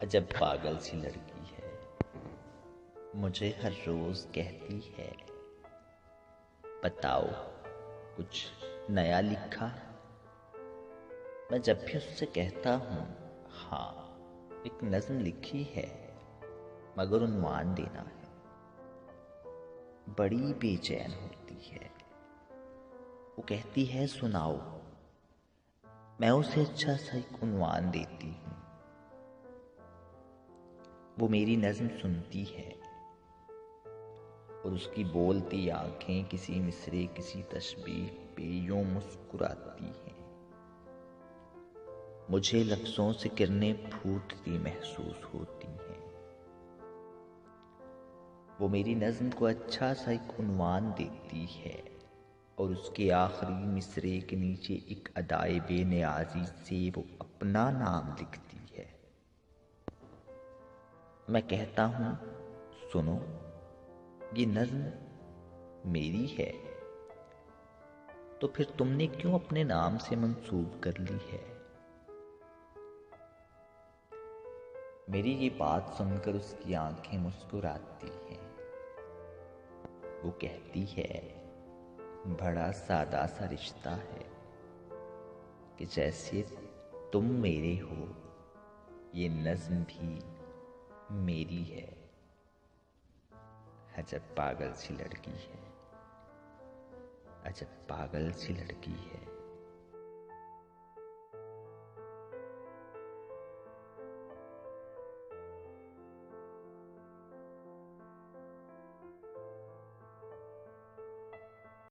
अजब पागल सी लड़की है, मुझे हर रोज कहती है, बताओ कुछ नया लिखा। मैं जब भी उससे कहता हूँ हाँ एक नज्म लिखी है, मगर उन्वान देना है, बड़ी बेचैन होती है। वो कहती है सुनाओ, मैं उसे अच्छा सा एक उन्वान देती हूँ। वो मेरी नज्म सुनती है और उसकी बोलती आंखें किसी मिसरे किसी तशबीह पे यूं मुस्कुराती हैं। मुझे लफ्जों से किरणें फूटती महसूस होती हैं। वो मेरी नज्म को अच्छा सा एक उन्वान देती है और उसके आखिरी मिसरे के नीचे एक अदाए बेनियाजी से वो अपना नाम लिखती है। मैं कहता हूँ सुनो, ये नज्म मेरी है, तो फिर तुमने क्यों अपने नाम से मंसूब कर ली है। मेरी ये बात सुनकर उसकी आंखें मुस्कुराती हैं। वो कहती है बड़ा सादा सा रिश्ता है कि जैसे तुम मेरे हो, ये नज्म भी मेरी है। अजब पागल सी लड़की है, अजब पागल सी लड़की है।